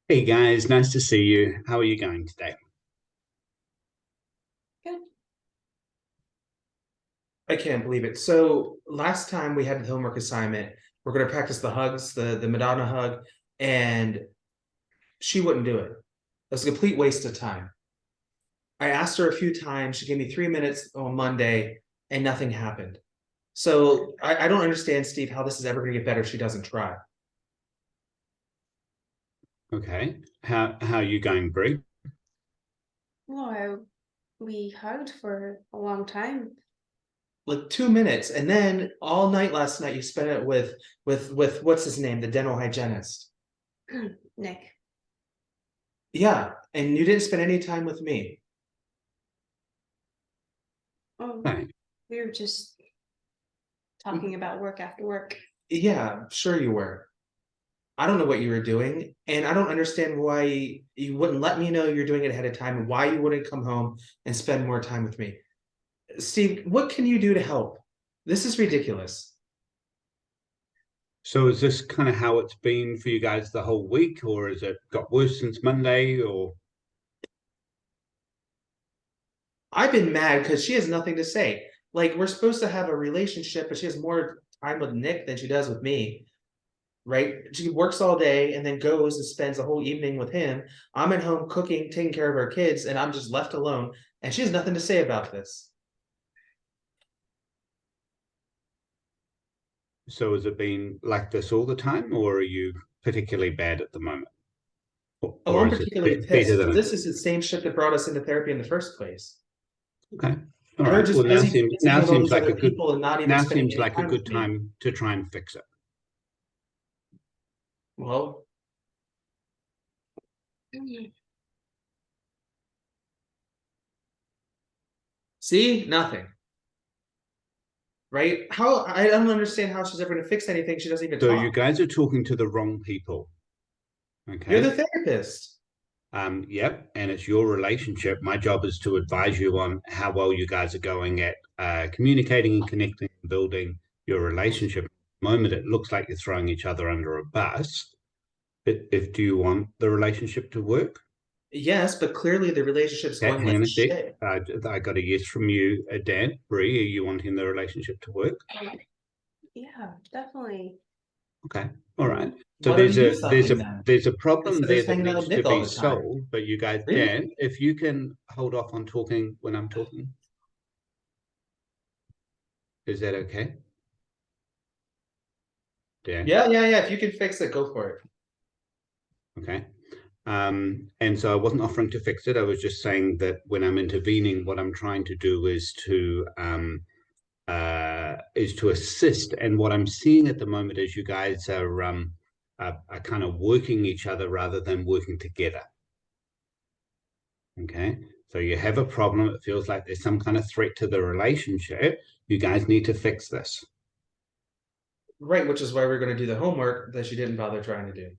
Hey guys, nice to see you. How are you going today? Good. I can't believe it. So last time we had the homework assignment, we're going to practice the hugs, the Madonna hug, and she wouldn't do it. It was a complete waste of time. I asked her a few times. She gave me 3 minutes on Monday, and nothing happened. So I don't understand, Steve, how this is ever going to get better if she doesn't try. Okay. How are you going, Brie? Well, we hugged for a long time. Like 2 minutes, and then all night last night you spent it with what's his name, the dental hygienist. Nick. Yeah, and you didn't spend any time with me. Oh, Okay. we were just talking about work after work. Yeah, sure you were. I don't know what you were doing, and I don't understand why you wouldn't let me know you're doing it ahead of time and why you wouldn't come home and spend more time with me. Steve, what can you do to help? This is ridiculous. So is this kind of how it's been for you guys the whole week, or has it got worse since Monday, or I've been mad because she has nothing to say. Like, we're supposed to have a relationship, but she has more time with Nick than she does with me, right? She works all day and then goes and spends the whole evening with him. I'm at home cooking, taking care of our kids, and I'm just left alone, and she has nothing to say about this. so has it been like this all the time, or are you particularly bad at the moment? Oh, Or I'm is it particularly better pissed than because it? this is the same shit that brought us into therapy in the first place. Okay. All Her right. Well, just now busy seems dancing with all these like a other good people and not even spending any time with me. time to try and fix it. Well, Mm. see, nothing. Right? How I don't understand how she's ever going to fix anything. She doesn't even So you talk. guys are talking to the wrong people. You're the Okay. therapist. Yep, and it's your relationship. My job is to advise you on how well you guys are going at communicating and connecting and building your relationship. At the moment, it looks like you're throwing each other under a bus. If do you want the relationship to work? Yes, but clearly the relationship's going Hang like on a sec. shit. I got a yes from you, Dan. Bree, are you wanting the relationship to work? Yeah, definitely. Okay, all right. So Why don't you do something then? there's a problem Instead of there just that hanging out needs with to Nick all be the time. solved. But you guys, Really? Dan, if you can hold off on talking when I'm talking, is that okay? Dan. Yeah. If you can fix it, go for it. Okay. And so I wasn't offering to fix it. I was just saying that when I'm intervening, what I'm trying to do is to assist. And what I'm seeing at the moment is you guys are kind of working each other rather than working together. Okay. So you have a problem. It feels like there's some kind of threat to the relationship. You guys need to fix this. Right, which is why we're going to do the homework that she didn't bother trying to do.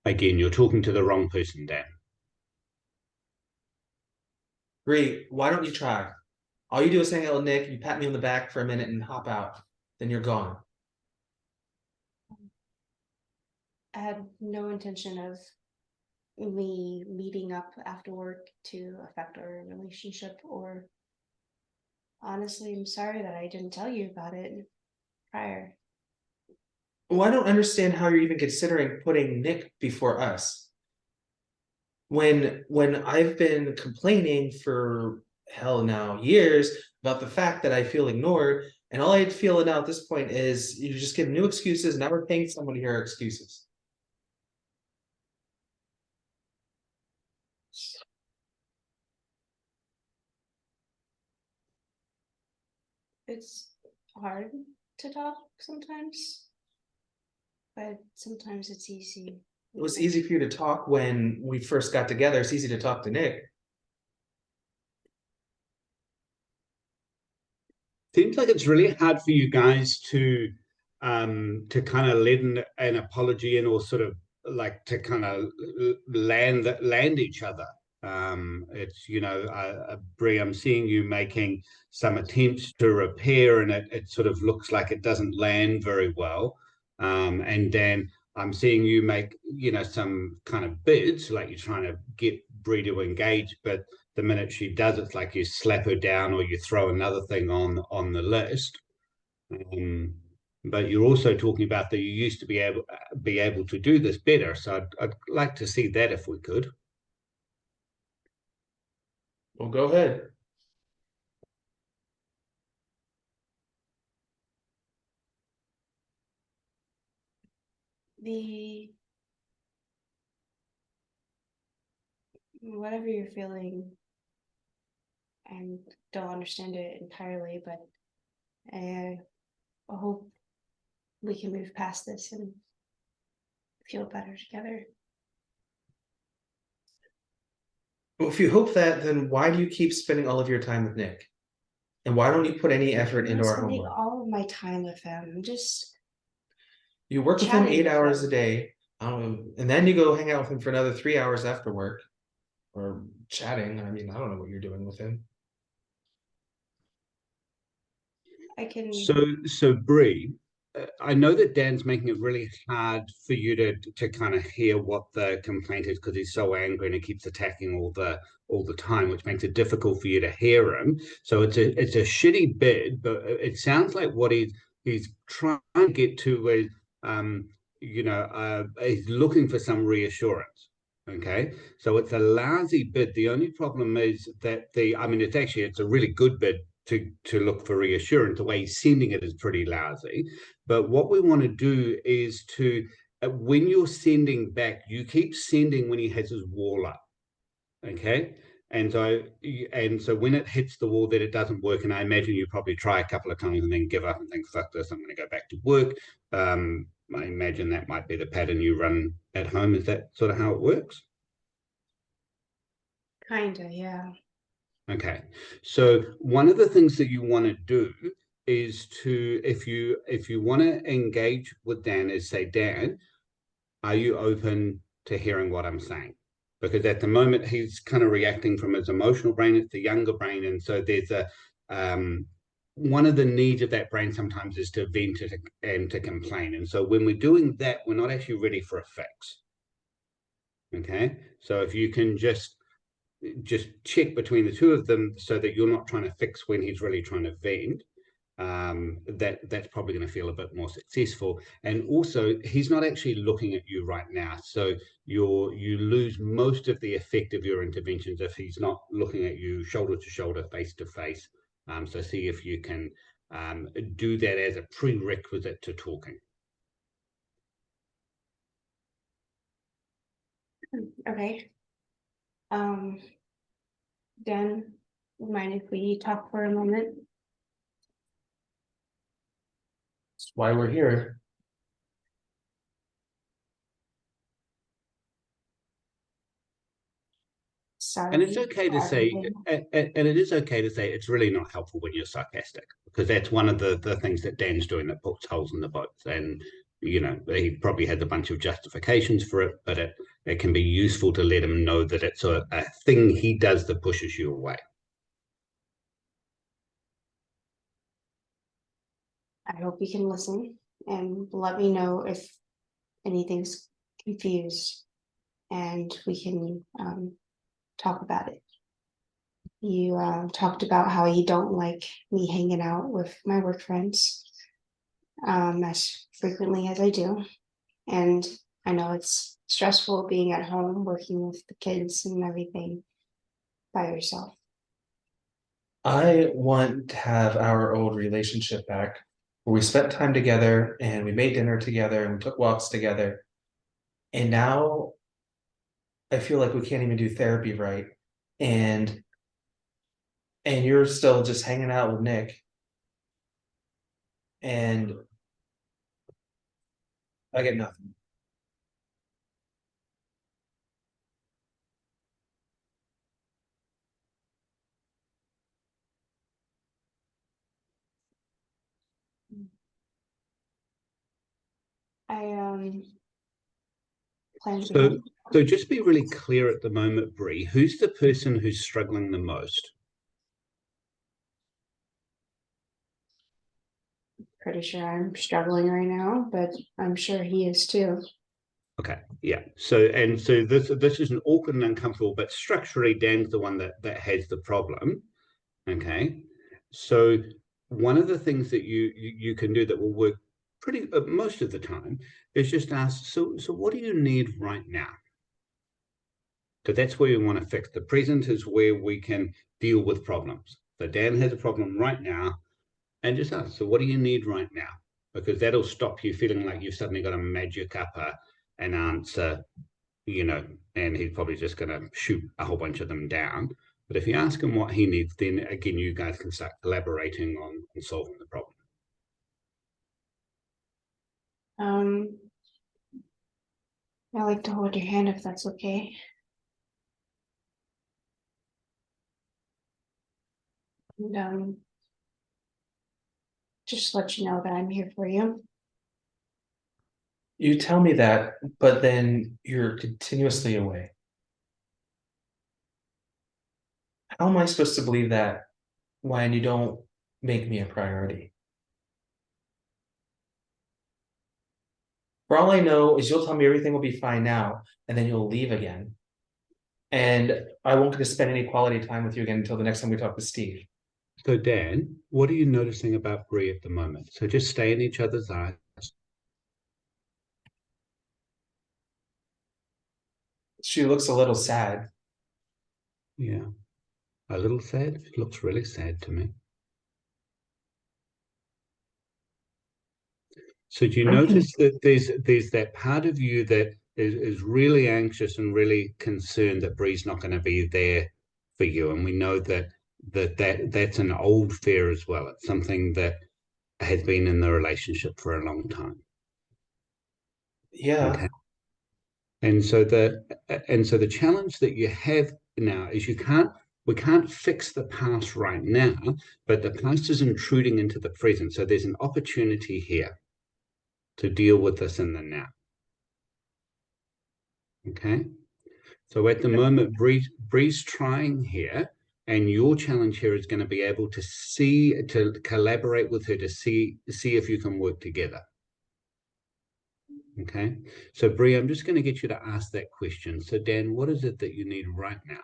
Again, you're talking to the wrong person, Dan. Great. Why don't you try? All you do is hang out with Nick, you pat me on the back for a minute and hop out. Then you're gone. I had no intention of me meeting up after work to affect our relationship, or honestly, I'm sorry that I didn't tell you about it prior. Well, I don't understand how you're even considering putting Nick before us. When I've been complaining for hell now years about the fact that I feel ignored, and all I feel now at this point is you just give new excuses. Now we're paying someone to hear our excuses. It's hard to talk sometimes, but sometimes it's easy. It was easy for you to talk when we first got together. It's easy to talk to Nick. Seems like it's really hard for you guys to kind of let an apology in, or sort of like to kind of land each other. It's Brie, I'm seeing you making some attempts to repair, and it sort of looks like it doesn't land very well. And Dan, I'm seeing you make, you know, some kind of bids, like you're trying to get Bree to engage, but the minute she does, it's like you slap her down or you throw another thing on the list. But you're also talking about that you used to be able to do this better. So I'd like to see that if we could. Well, go ahead. The whatever you're feeling, I don't understand it entirely, but I hope we can move past this and feel better together. Well, if you hope that, then why do you keep spending all of your time with Nick? And why don't you put any effort I'm into not our spending homework? all of my time with them. Just You work with him chatting 8 with hours them. a day, and then you go hang out with him for another 3 hours after work, or chatting. I mean, I don't know what you're doing with him. I can. So Bree, I know that Dan's making it really hard for you to kind of hear what the complaint is because he's so angry and he keeps attacking all the time, which makes it difficult for you to hear him. So it's a shitty bid, but it sounds like what he's trying to get to is you know he's looking for some reassurance. Okay, so it's a lousy bid. The only problem is that I mean, it's a really good bid to look for reassurance. The way he's sending it is pretty lousy. But what we want to do is to when you're sending back, you keep sending when he has his wall up. Okay. And so when it hits the wall that it doesn't work, and I imagine you probably try a couple of times and then give up and think, fuck this, I'm going to go back to work. I imagine that might be the pattern you run at home. Is that sort of how it works? Kinda, yeah. Okay, so one of the things that you want to do is to, if you want to engage with Dan, is say, Dan, are you open to hearing what I'm saying? Because at the moment he's kind of reacting from his emotional brain, it's the younger brain, and so there's a one of the needs of that brain sometimes is to vent it and to complain. And so when we're doing that, we're not actually ready for a fix. Okay, so if you can just check between the two of them so that you're not trying to fix when he's really trying to vent, that's probably going to feel a bit more successful. And also he's not actually looking at you right now, so you lose most of the effect of your interventions if he's not looking at you shoulder to shoulder, face to face. So see if you can do that as a prerequisite to talking. Okay. Dan, mind if we talk for a moment? That's why we're here. Sorry. And it's okay to for say, everything. and it is okay to say it's really not helpful when you're sarcastic, because that's one of the things that Dan's doing that puts holes in the boats. And, you know, he probably has a bunch of justifications for it, but it can be useful to let him know that it's a thing he does that pushes you away. I hope you can listen and let me know if anything's confused and we can talk about it. You talked about how you don't like me hanging out with my work friends as frequently as I do. And I know it's stressful being at home, working with the kids and everything by yourself. I want to have our old relationship back where we spent time together and we made dinner together and we took walks together. And now I feel like we can't even do therapy right. And you're still just hanging out with Nick. And I get nothing. I plan to So, so just be really clear at the moment, Bree, who's the person who's struggling the most? pretty sure I'm struggling right now, but I'm sure he is too. Okay, yeah. So this is an awkward and uncomfortable, but structurally Dan's the one that has the problem. Okay, so one of the things that you can do that will work pretty most of the time is just ask, so what do you need right now? So that's where we want to fix. The present is where we can deal with problems. So Dan has a problem right now, and just ask, so what do you need right now? Because that'll stop you feeling like you've suddenly got to magic up an answer, and he's probably just going to shoot a whole bunch of them down. But if you ask him what he needs, then again, you guys can start collaborating on solving the problem. I like to hold your hand if that's okay. And just let you know that I'm here for you. You tell me that, but then you're continuously away. How am I supposed to believe that when you don't make me a priority? For all I know is you'll tell me everything will be fine now, and then you'll leave again. And I won't get to spend any quality time with you again until the next time we talk to Steve. So Dan, what are you noticing about Bree at the moment? So just stay in each other's eyes. She looks a little sad. Yeah, a little sad. It looks really sad to me. So do you notice that there's that part of you that is really anxious and really concerned that Bree's not going to be there for you? And we know that's an old fear as well. It's something that has been in the relationship for a long time. Yeah. Okay. And so the challenge that you have now is we can't fix the past right now, but the past is intruding into the present. So there's an opportunity here to deal with this in the now. Okay. So at the moment, Bree's trying here, and your challenge here is going to be able to collaborate with her to see if you can work together. Okay. So Bree, I'm just going to get you to ask that question. So Dan, what is it that you need right now?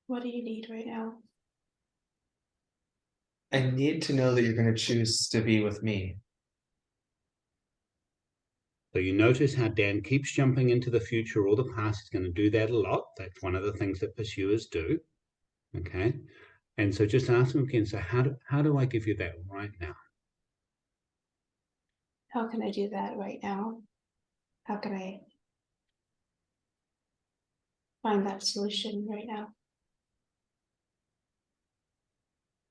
What do you need right now? I need to know that you're going to choose to be with me. So you notice how Dan keeps jumping into the future or the past. He's going to do that a lot. That's one of the things that pursuers do. Okay. And so just ask him again. So how do I give you that right now? How can I do that right now? How can I find that solution right now?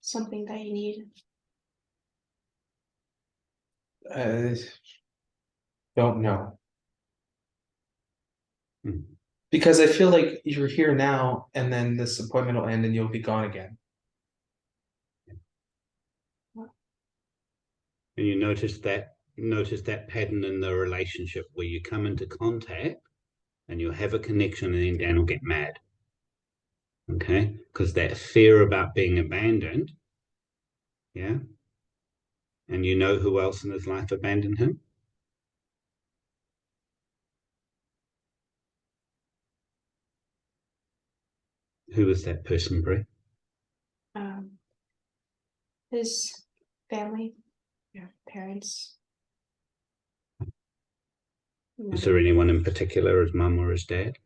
Something that you need. Don't know. Hmm. Because I feel like you're here now, and then this appointment will end and you'll be gone again. And you notice that pattern in the relationship where you come into contact and you have a connection and then Dan will get mad. Okay. Because that fear about being abandoned. Yeah. And you know who else in his life abandoned him? Who was that person, Brie? His family, parents. Is there anyone in particular, his mum or his dad?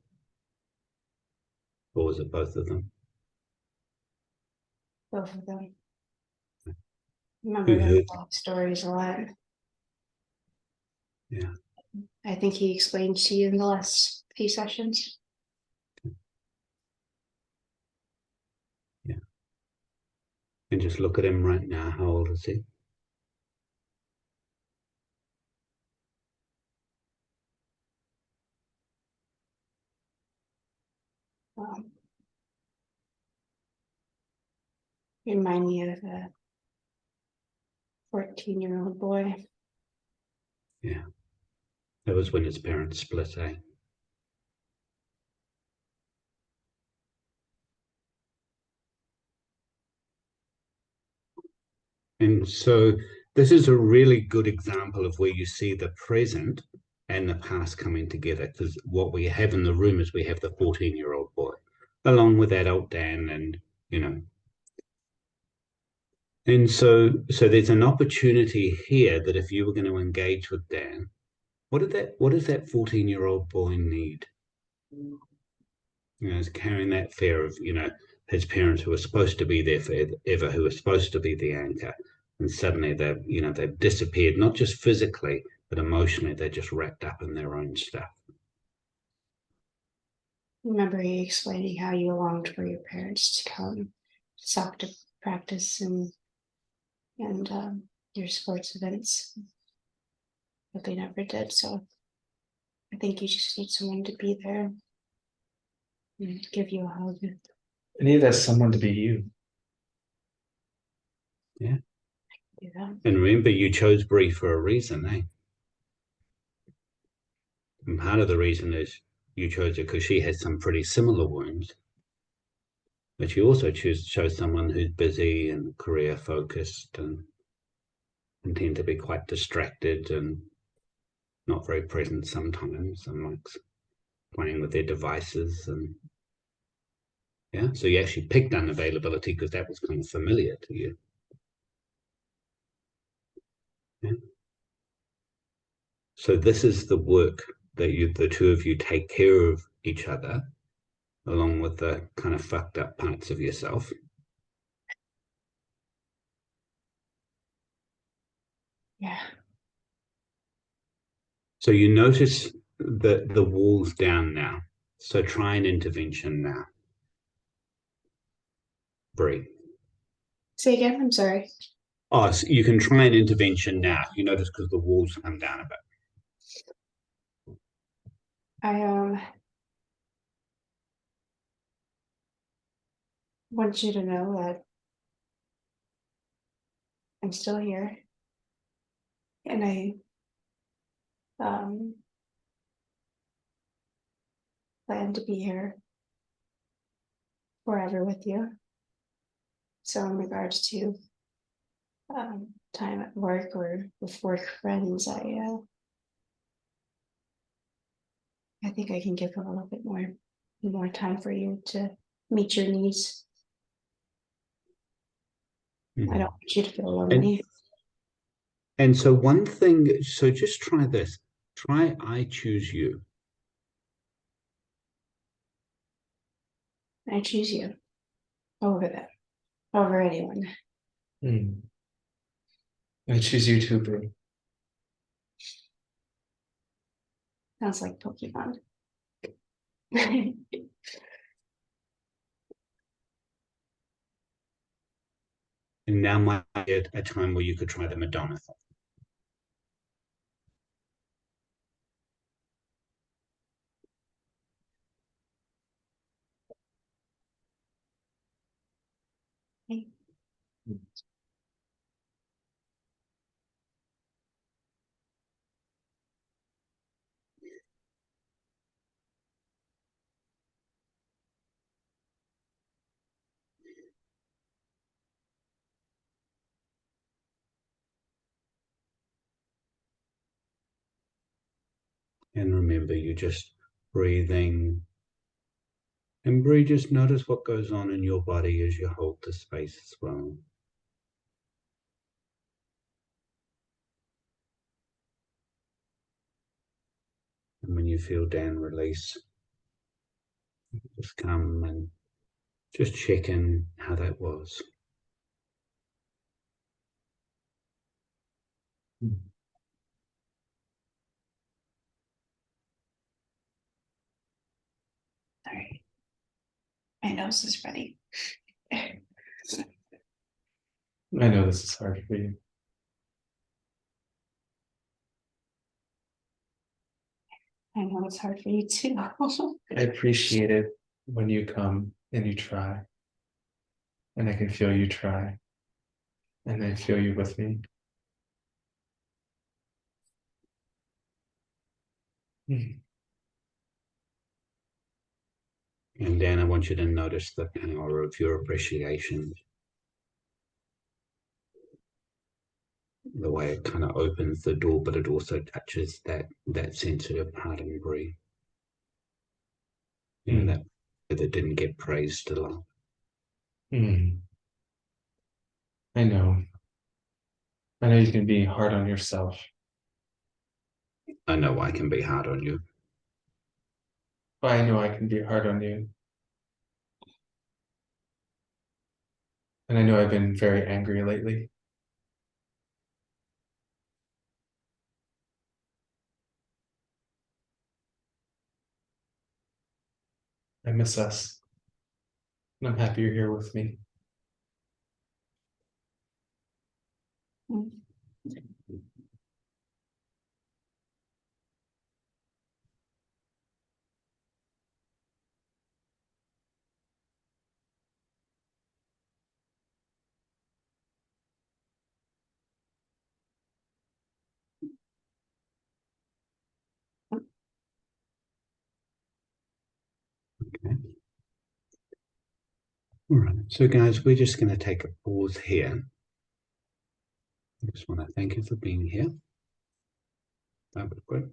Or was it both of them? Both of them. Remember those stories a lot. Yeah. I think he explained to you in the last few sessions. Yeah. And just look at him right now. How old is he? Remind me of a 14-year-old boy. Yeah. That was when his parents split, eh? And so this is a really good example of where you see the present and the past coming together, because what we have in the room is we have the 14-year-old boy along with adult Dan, and you know, and so there's an opportunity here that if you were going to engage with Dan, what does that 14-year-old boy need? You know, is carrying that fear of, you know, his parents who are supposed to be there forever, who are supposed to be the anchor, and suddenly they've disappeared, not just physically but emotionally. They're just wrapped up in their own stuff. Remember you explaining how you longed for your parents to come to soccer practice and your sports events, but they never did. So I think you just need someone to be there and give you a hug. I need that someone to be you. Yeah. Do that. And remember, you chose Bree for a reason, eh? And part of the reason is you chose her because she has some pretty similar wounds. But you also chose someone who's busy and career focused and tend to be quite distracted and not very present sometimes, and likes playing with their devices. And yeah, so you actually picked unavailability because that was kind of familiar to you. Yeah. So this is the work that the two of you take care of each other, along with the kind of fucked up parts of yourself. Yeah. So you notice the walls down now. So try an intervention now. Bree. Say again, I'm sorry. Oh, so you can try an intervention now. You notice because the walls come down a bit. I want you to know that I'm still here. And I plan to be here forever with you. So in regards to time at work or with work friends, I think I can give a little bit more time for you to meet your needs. Mm-hmm. I don't want you to feel lonely. And so one thing, so just try this. Try I choose you. I choose you over them, over anyone. I choose you too, Bree. Sounds like Pokemon. And now might be a time where you could try the Madonna thing. And remember, you're just breathing. And breathe, just notice what goes on in your body as you hold the space as well. And when you feel Dan release, just come and just check in how that was. Sorry. My nose is running. I know this is hard for you. I know it's hard for you too. I appreciate it when you come and you try. And I can feel you try. And I feel you with me. And Dan, I want you to notice the power of your appreciation. the way it kind of opens the door, but it also touches that sensitive part in Bree. You know, that didn't get praised a lot. I know. I know you can be hard on yourself. I know I can be hard on you. But I know I can be hard on you. And I know I've been very angry lately. I miss us. And I'm happy you're here with me. Okay. All right. So, guys, we're just going to take a pause here. I just want to thank you for being here. That was great.